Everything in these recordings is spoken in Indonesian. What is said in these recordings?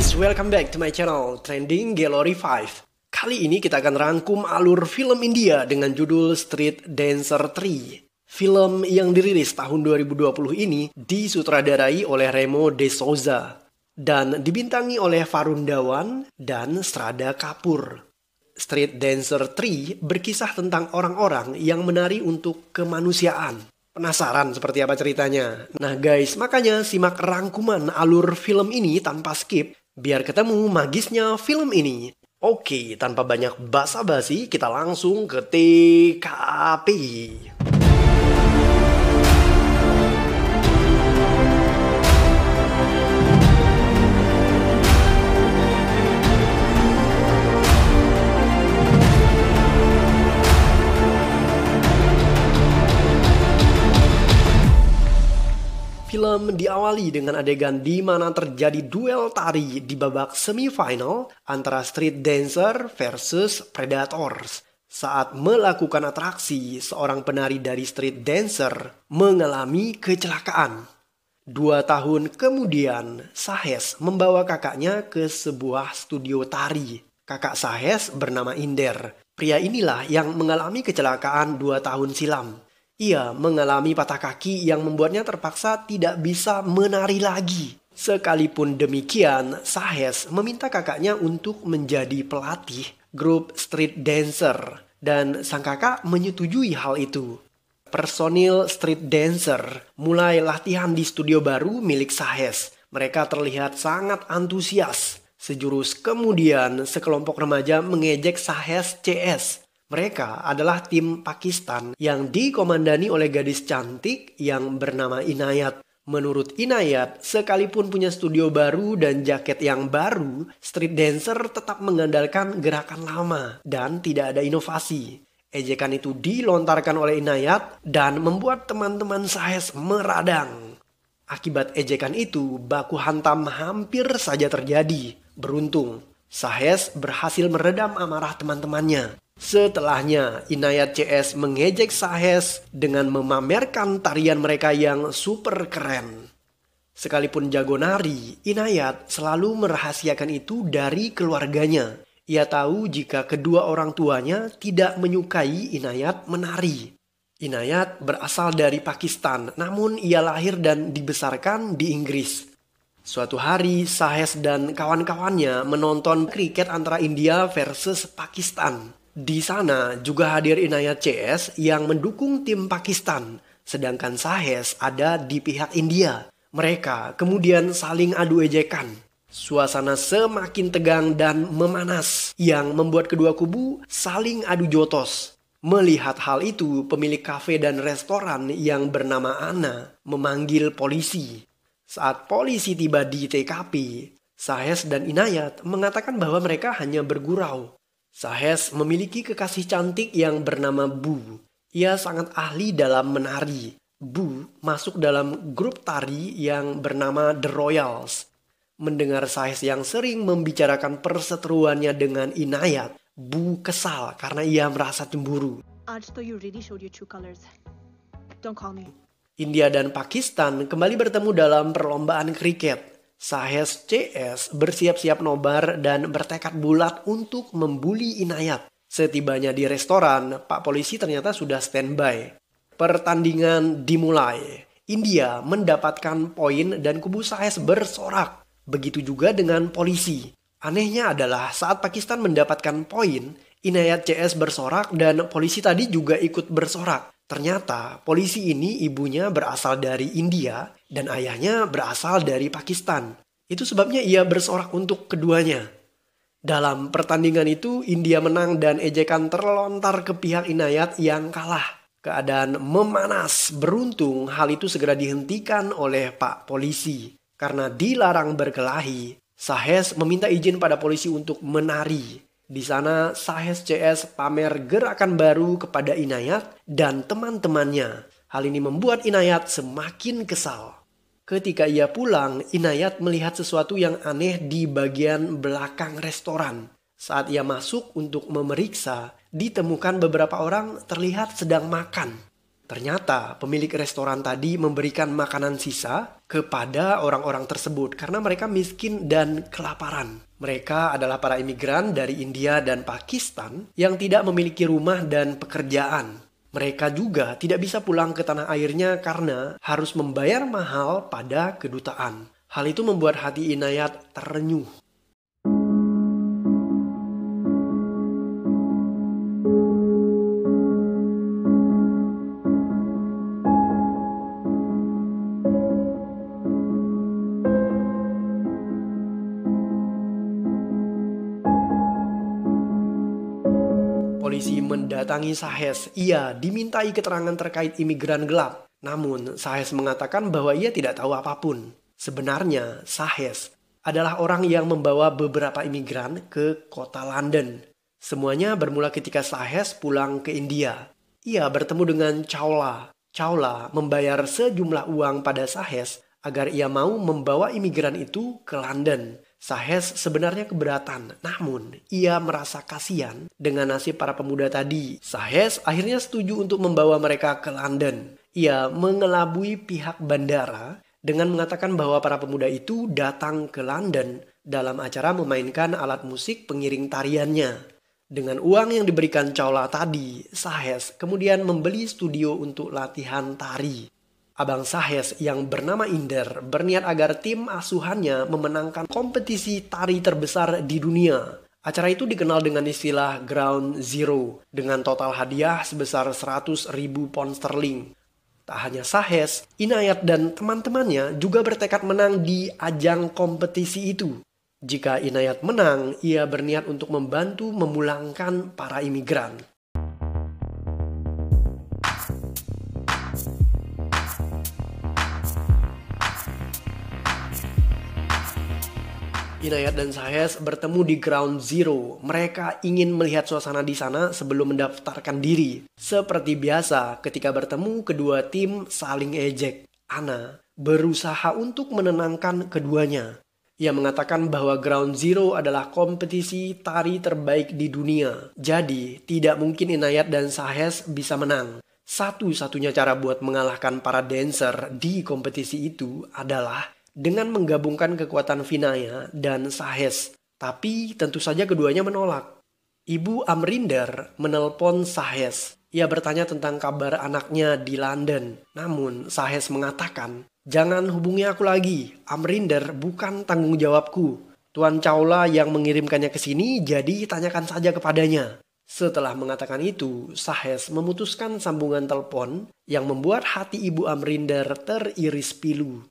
guys, welcome back to my channel Trending Gallery 5. Kali ini kita akan rangkum alur film India dengan judul Street Dancer 3. Film yang dirilis tahun 2020 ini disutradarai oleh Remo De Souza dan dibintangi oleh Varun Dhawan dan Shraddha Kapoor. Street Dancer 3 berkisah tentang orang-orang yang menari untuk kemanusiaan. Penasaran seperti apa ceritanya? Nah guys, makanya simak rangkuman alur film ini tanpa skip biar ketemu magisnya film ini. Oke, tanpa banyak basa-basi kita langsung ke TKP. Film diawali dengan adegan di mana terjadi duel tari di babak semifinal antara Street Dancer versus Predators. Saat melakukan atraksi, seorang penari dari Street Dancer mengalami kecelakaan. 2 tahun kemudian, Sahes membawa kakaknya ke sebuah studio tari. Kakak Sahes bernama Inder. Pria inilah yang mengalami kecelakaan 2 tahun silam. Ia mengalami patah kaki yang membuatnya terpaksa tidak bisa menari lagi. Sekalipun demikian, Sahes meminta kakaknya untuk menjadi pelatih grup Street Dancer. Dan sang kakak menyetujui hal itu. Personil Street Dancer mulai latihan di studio baru milik Sahes. Mereka terlihat sangat antusias. Sejurus kemudian, sekelompok remaja mengejek Sahes CS. Mereka adalah tim Pakistan yang dikomandani oleh gadis cantik yang bernama Inayat. Menurut Inayat, sekalipun punya studio baru dan jaket yang baru, Street Dancer tetap mengandalkan gerakan lama dan tidak ada inovasi. Ejekan itu dilontarkan oleh Inayat dan membuat teman-teman Sahes meradang. Akibat ejekan itu, baku hantam hampir saja terjadi. Beruntung, Sahes berhasil meredam amarah teman-temannya. Setelahnya, Inayat CS mengejek Sahes dengan memamerkan tarian mereka yang super keren. Sekalipun jago nari, Inayat selalu merahasiakan itu dari keluarganya. Ia tahu jika kedua orang tuanya tidak menyukai Inayat menari. Inayat berasal dari Pakistan, namun ia lahir dan dibesarkan di Inggris. Suatu hari, Sahes dan kawan-kawannya menonton kriket antara India versus Pakistan. Di sana juga hadir Inayat CS yang mendukung tim Pakistan, sedangkan Sahes ada di pihak India. Mereka kemudian saling adu ejekan. Suasana semakin tegang dan memanas yang membuat kedua kubu saling adu jotos. Melihat hal itu, pemilik kafe dan restoran yang bernama Ana memanggil polisi. Saat polisi tiba di TKP, Sahes dan Inayat mengatakan bahwa mereka hanya bergurau. Sahes memiliki kekasih cantik yang bernama Bu. Ia sangat ahli dalam menari. Bu masuk dalam grup tari yang bernama The Royals. Mendengar Sahes yang sering membicarakan perseteruannya dengan Inayat, Bu kesal karena ia merasa cemburu. India dan Pakistan kembali bertemu dalam perlombaan kriket. Sahes CS bersiap-siap nobar dan bertekad bulat untuk membuli Inayat. Setibanya di restoran, Pak Polisi ternyata sudah standby. Pertandingan dimulai. India mendapatkan poin dan kubu Sahes bersorak. Begitu juga dengan polisi. Anehnya adalah saat Pakistan mendapatkan poin, Inayat CS bersorak dan polisi tadi juga ikut bersorak. Ternyata polisi ini ibunya berasal dari India dan ayahnya berasal dari Pakistan. Itu sebabnya ia bersorak untuk keduanya. Dalam pertandingan itu India menang dan ejekan terlontar ke pihak Inayat yang kalah. Keadaan memanas. Beruntung hal itu segera dihentikan oleh Pak Polisi. Karena dilarang berkelahi, Sahes meminta izin pada polisi untuk menari. Di sana Sahes CS pamer gerakan baru kepada Inayat dan teman-temannya. Hal ini membuat Inayat semakin kesal. Ketika ia pulang, Inayat melihat sesuatu yang aneh di bagian belakang restoran. Saat ia masuk untuk memeriksa, ditemukan beberapa orang terlihat sedang makan. Ternyata pemilik restoran tadi memberikan makanan sisa kepada orang-orang tersebut karena mereka miskin dan kelaparan. Mereka adalah para imigran dari India dan Pakistan yang tidak memiliki rumah dan pekerjaan. Mereka juga tidak bisa pulang ke tanah airnya karena harus membayar mahal pada kedutaan. Hal itu membuat hati Inayat terenyuh. Polisi mendatangi Sahes. Ia dimintai keterangan terkait imigran gelap. Namun, Sahes mengatakan bahwa ia tidak tahu apapun. Sebenarnya, Sahes adalah orang yang membawa beberapa imigran ke kota London. Semuanya bermula ketika Sahes pulang ke India. Ia bertemu dengan Chawla. Chawla membayar sejumlah uang pada Sahes agar ia mau membawa imigran itu ke London. Sahes sebenarnya keberatan, namun ia merasa kasihan dengan nasib para pemuda tadi. Sahes akhirnya setuju untuk membawa mereka ke London. Ia mengelabui pihak bandara dengan mengatakan bahwa para pemuda itu datang ke London dalam acara memainkan alat musik pengiring tariannya. Dengan uang yang diberikan Chawla tadi, Sahes kemudian membeli studio untuk latihan tari. Abang Sahes yang bernama Inder berniat agar tim asuhannya memenangkan kompetisi tari terbesar di dunia. Acara itu dikenal dengan istilah Ground Zero dengan total hadiah sebesar 100.000 pound sterling. Tak hanya Sahes, Inayat dan teman-temannya juga bertekad menang di ajang kompetisi itu. Jika Inayat menang, ia berniat untuk membantu memulangkan para imigran. Inayat dan Sahes bertemu di Ground Zero. Mereka ingin melihat suasana di sana sebelum mendaftarkan diri. Seperti biasa, ketika bertemu, kedua tim saling ejek. Ana berusaha untuk menenangkan keduanya. Ia mengatakan bahwa Ground Zero adalah kompetisi tari terbaik di dunia. Jadi, tidak mungkin Inayat dan Sahes bisa menang. Satu-satunya cara buat mengalahkan para dancer di kompetisi itu adalah dengan menggabungkan kekuatan Vinaya dan Sahes. Tapi tentu saja keduanya menolak. Ibu Amrinder menelpon Sahes. Ia bertanya tentang kabar anaknya di London. Namun Sahes mengatakan, "Jangan hubungi aku lagi. Amrinder bukan tanggung jawabku. Tuan Chawla yang mengirimkannya ke sini, jadi tanyakan saja kepadanya." Setelah mengatakan itu, Sahes memutuskan sambungan telepon yang membuat hati Ibu Amrinder teriris pilu.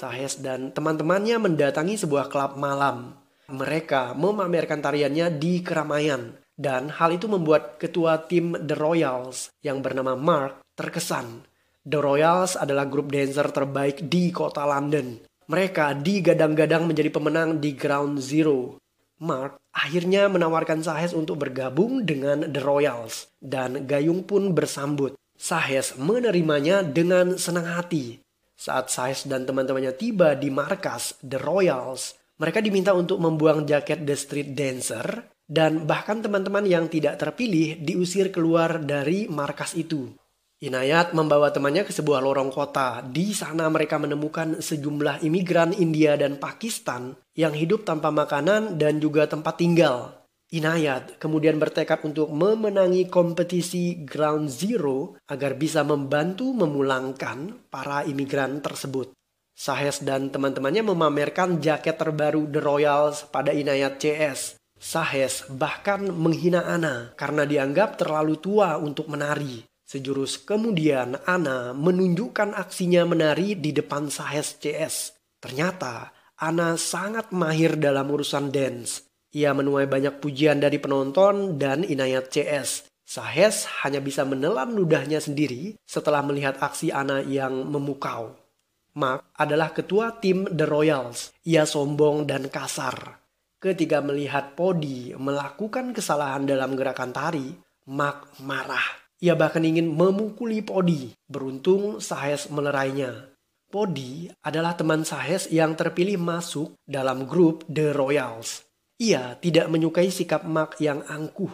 Sahes dan teman-temannya mendatangi sebuah klub malam. Mereka memamerkan tariannya di keramaian. Dan hal itu membuat ketua tim The Royals yang bernama Mark terkesan. The Royals adalah grup dancer terbaik di kota London. Mereka digadang-gadang menjadi pemenang di Ground Zero. Mark akhirnya menawarkan Sahes untuk bergabung dengan The Royals. Dan Gayung pun bersambut. Sahes menerimanya dengan senang hati. Saat Sahes dan teman-temannya tiba di markas The Royals, mereka diminta untuk membuang jaket The Street Dancer dan bahkan teman-teman yang tidak terpilih diusir keluar dari markas itu. Inayat membawa temannya ke sebuah lorong kota. Di sana mereka menemukan sejumlah imigran India dan Pakistan yang hidup tanpa makanan dan juga tempat tinggal. Inayat kemudian bertekad untuk memenangi kompetisi Ground Zero agar bisa membantu memulangkan para imigran tersebut. Sahes dan teman-temannya memamerkan jaket terbaru The Royals pada Inayat CS. Sahes bahkan menghina Ana karena dianggap terlalu tua untuk menari. Sejurus kemudian Ana menunjukkan aksinya menari di depan Sahes CS. Ternyata Ana sangat mahir dalam urusan dance. Ia menuai banyak pujian dari penonton dan Inayat CS. Sahes hanya bisa menelan ludahnya sendiri setelah melihat aksi Ana yang memukau. Mark adalah ketua tim The Royals. Ia sombong dan kasar. Ketika melihat Podi melakukan kesalahan dalam gerakan tari, Mark marah. Ia bahkan ingin memukuli Podi. Beruntung Sahes melerainya. Podi adalah teman Sahes yang terpilih masuk dalam grup The Royals. Ia tidak menyukai sikap Mark yang angkuh.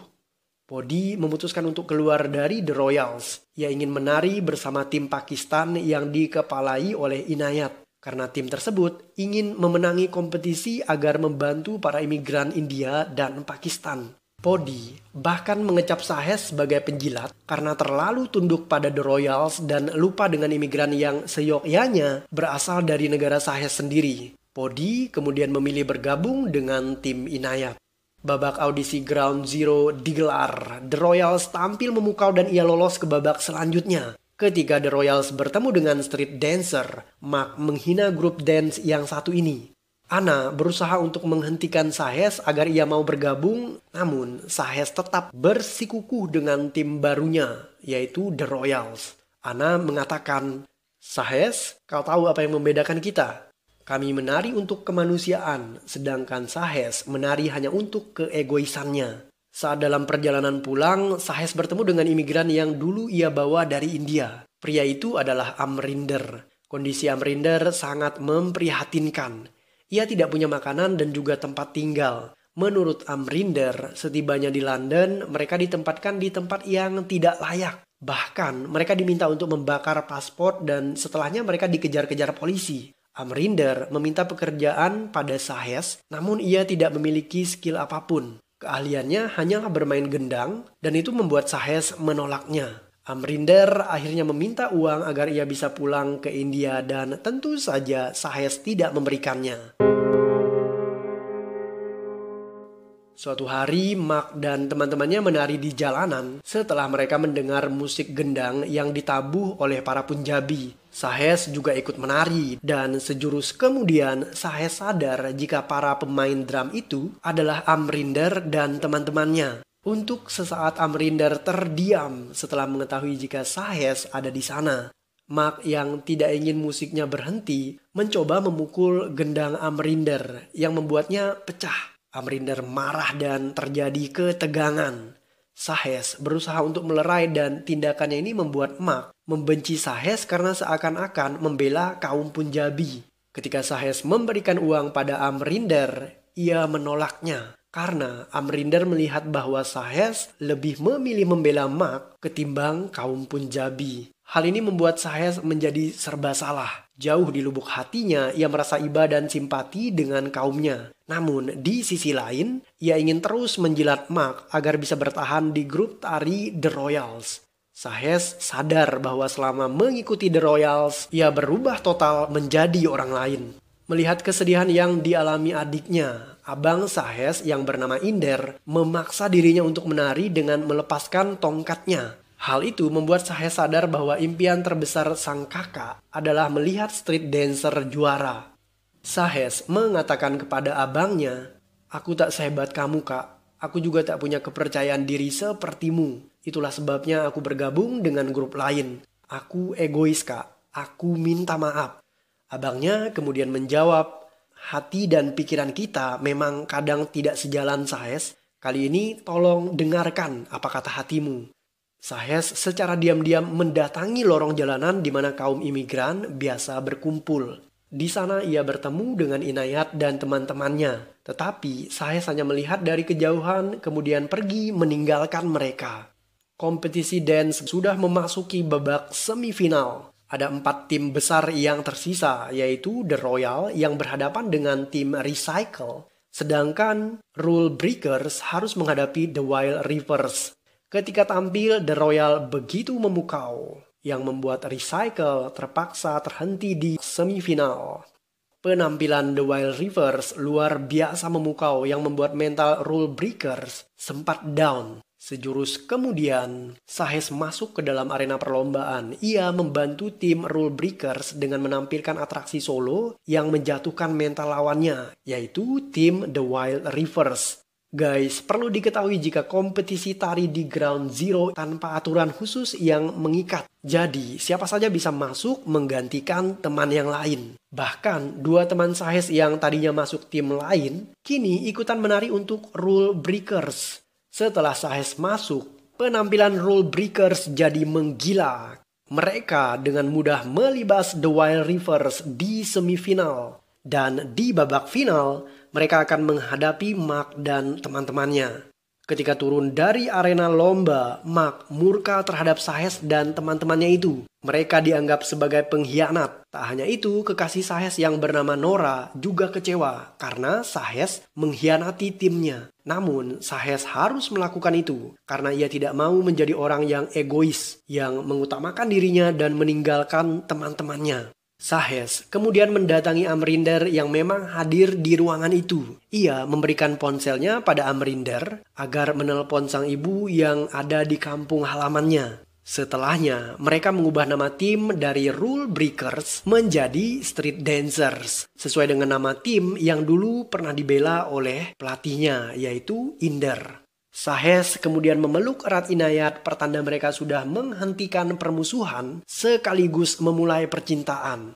Podi memutuskan untuk keluar dari The Royals. Ia ingin menari bersama tim Pakistan yang dikepalai oleh Inayat. Karena tim tersebut ingin memenangi kompetisi agar membantu para imigran India dan Pakistan. Podi bahkan mengecap Sahez sebagai penjilat karena terlalu tunduk pada The Royals dan lupa dengan imigran yang seyogyanya berasal dari negara Sahez sendiri. Podi kemudian memilih bergabung dengan tim Inayat. Babak audisi Ground Zero digelar. The Royals tampil memukau dan ia lolos ke babak selanjutnya. Ketika The Royals bertemu dengan Street Dancer, Mark menghina grup dance yang satu ini. Anna berusaha untuk menghentikan Sahez agar ia mau bergabung, namun Sahez tetap bersikukuh dengan tim barunya, yaitu The Royals. Anna mengatakan, "Sahez, kau tahu apa yang membedakan kita? Kami menari untuk kemanusiaan, sedangkan Sahez menari hanya untuk keegoisannya." Saat dalam perjalanan pulang, Sahez bertemu dengan imigran yang dulu ia bawa dari India. Pria itu adalah Amrinder. Kondisi Amrinder sangat memprihatinkan. Ia tidak punya makanan dan juga tempat tinggal. Menurut Amrinder, setibanya di London, mereka ditempatkan di tempat yang tidak layak. Bahkan, mereka diminta untuk membakar paspor dan setelahnya mereka dikejar-kejar polisi. Amrinder meminta pekerjaan pada Sahez, namun ia tidak memiliki skill apapun. Keahliannya hanyalah bermain gendang dan itu membuat Sahez menolaknya. Amrinder akhirnya meminta uang agar ia bisa pulang ke India dan tentu saja Sahez tidak memberikannya. Suatu hari, Mark dan teman-temannya menari di jalanan setelah mereka mendengar musik gendang yang ditabuh oleh para Punjabi. Sahez juga ikut menari dan sejurus kemudian Sahez sadar jika para pemain drum itu adalah Amrinder dan teman-temannya. Untuk sesaat Amrinder terdiam setelah mengetahui jika Sahez ada di sana. Mark yang tidak ingin musiknya berhenti mencoba memukul gendang Amrinder yang membuatnya pecah. Amrinder marah dan terjadi ketegangan. Sahez berusaha untuk melerai dan tindakannya ini membuat Mark membenci Sahez karena seakan-akan membela kaum Punjabi. Ketika Sahez memberikan uang pada Amrinder, ia menolaknya karena Amrinder melihat bahwa Sahez lebih memilih membela Mark ketimbang kaum Punjabi. Hal ini membuat Sahez menjadi serba salah. Jauh di lubuk hatinya, ia merasa iba dan simpati dengan kaumnya. Namun, di sisi lain, ia ingin terus menjilat Mark agar bisa bertahan di grup tari The Royals. Sahez sadar bahwa selama mengikuti The Royals, ia berubah total menjadi orang lain. Melihat kesedihan yang dialami adiknya, abang Sahez yang bernama Inder memaksa dirinya untuk menari dengan melepaskan tongkatnya. Hal itu membuat Sahez sadar bahwa impian terbesar sang kakak adalah melihat street dancer juara. Sahez mengatakan kepada abangnya, "Aku tak sehebat kamu, Kak. Aku juga tak punya kepercayaan diri sepertimu. Itulah sebabnya aku bergabung dengan grup lain. Aku egois, Kak. Aku minta maaf." Abangnya kemudian menjawab, "Hati dan pikiran kita memang kadang tidak sejalan, Sahez. Kali ini tolong dengarkan apa kata hatimu." Sahez secara diam-diam mendatangi lorong jalanan di mana kaum imigran biasa berkumpul. Di sana ia bertemu dengan Inayat dan teman-temannya. Tetapi Sahez hanya melihat dari kejauhan kemudian pergi meninggalkan mereka. Kompetisi dance sudah memasuki babak semifinal. Ada 4 tim besar yang tersisa, yaitu The Royal yang berhadapan dengan tim Recycle. Sedangkan Rule Breakers harus menghadapi The Wild Rivers. Ketika tampil, The Royal begitu memukau, yang membuat Recycle terpaksa terhenti di semifinal. Penampilan The Wild Rivers luar biasa memukau yang membuat mental Rule Breakers sempat down. Sejurus kemudian, Sahez masuk ke dalam arena perlombaan. Ia membantu tim Rule Breakers dengan menampilkan atraksi solo yang menjatuhkan mental lawannya, yaitu tim The Wild Rivers. Guys, perlu diketahui jika kompetisi tari di Ground Zero tanpa aturan khusus yang mengikat. Jadi, siapa saja bisa masuk menggantikan teman yang lain. Bahkan, 2 teman Sahez yang tadinya masuk tim lain, kini ikutan menari untuk Rule Breakers. Setelah Sahez masuk, penampilan Rule Breakers jadi menggila. Mereka dengan mudah melibas The Wild Rivers di semifinal. Dan di babak final, Mereka akan menghadapi Mark dan teman-temannya. Ketika turun dari arena lomba, Mark murka terhadap Sahes dan teman-temannya itu. Mereka dianggap sebagai pengkhianat. Tak hanya itu, kekasih Sahes yang bernama Nora juga kecewa karena Sahes mengkhianati timnya. Namun, Sahes harus melakukan itu karena ia tidak mau menjadi orang yang egois, yang mengutamakan dirinya dan meninggalkan teman-temannya. Sahes kemudian mendatangi Amrinder yang memang hadir di ruangan itu. Ia memberikan ponselnya pada Amrinder agar menelpon sang ibu yang ada di kampung halamannya. Setelahnya, mereka mengubah nama tim dari Rule Breakers menjadi Street Dancers, sesuai dengan nama tim yang dulu pernah dibela oleh pelatihnya, yaitu Inder. Sahes kemudian memeluk erat Inayat pertanda mereka sudah menghentikan permusuhan sekaligus memulai percintaan.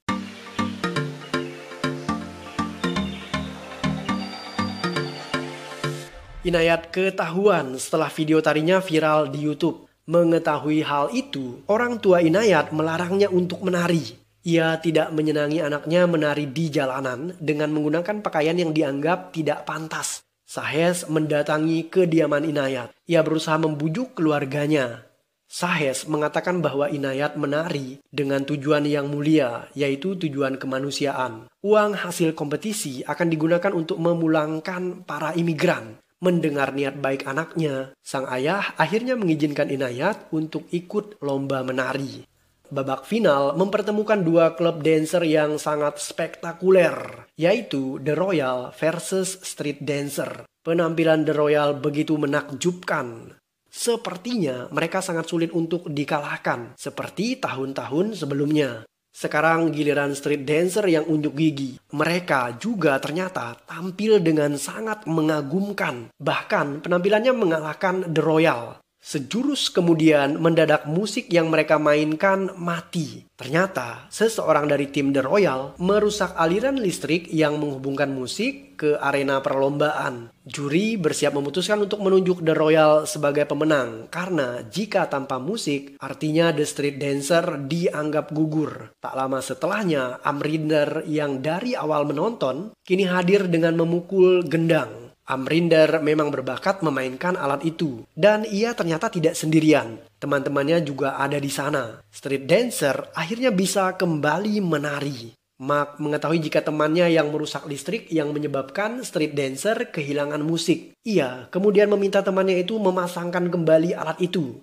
Inayat ketahuan setelah video tarinya viral di YouTube. Mengetahui hal itu, orang tua Inayat melarangnya untuk menari. Ia tidak menyenangi anaknya menari di jalanan dengan menggunakan pakaian yang dianggap tidak pantas. Sahes mendatangi kediaman Inayat. Ia berusaha membujuk keluarganya. Sahes mengatakan bahwa Inayat menari dengan tujuan yang mulia, yaitu tujuan kemanusiaan. Uang hasil kompetisi akan digunakan untuk memulangkan para imigran. Mendengar niat baik anaknya, sang ayah akhirnya mengizinkan Inayat untuk ikut lomba menari. Babak final mempertemukan dua klub dancer yang sangat spektakuler, yaitu The Royal versus Street Dancer. Penampilan The Royal begitu menakjubkan. Sepertinya mereka sangat sulit untuk dikalahkan, seperti tahun-tahun sebelumnya. Sekarang giliran Street Dancer yang unjuk gigi. Mereka juga ternyata tampil dengan sangat mengagumkan. Bahkan penampilannya mengalahkan The Royal. Sejurus kemudian mendadak musik yang mereka mainkan mati. Ternyata seseorang dari tim The Royal merusak aliran listrik yang menghubungkan musik ke arena perlombaan. Juri bersiap memutuskan untuk menunjuk The Royal sebagai pemenang karena jika tanpa musik artinya The Street Dancer dianggap gugur. Tak lama setelahnya Amrinder yang dari awal menonton kini hadir dengan memukul gendang. Amrinder memang berbakat memainkan alat itu dan ia ternyata tidak sendirian. Teman-temannya juga ada di sana. Street Dancer akhirnya bisa kembali menari. Mark mengetahui jika temannya yang merusak listrik yang menyebabkan Street Dancer kehilangan musik. Ia kemudian meminta temannya itu memasangkan kembali alat itu.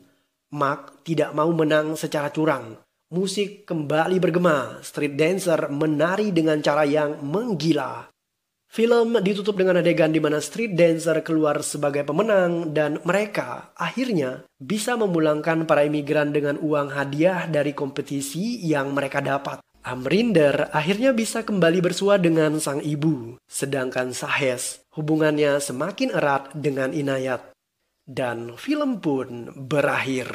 Mark tidak mau menang secara curang. Musik kembali bergema. Street Dancer menari dengan cara yang menggila. Film ditutup dengan adegan di mana Street Dancer keluar sebagai pemenang dan mereka akhirnya bisa memulangkan para imigran dengan uang hadiah dari kompetisi yang mereka dapat. Amrinder akhirnya bisa kembali bersua dengan sang ibu, sedangkan Sahes hubungannya semakin erat dengan Inayat. Dan film pun berakhir.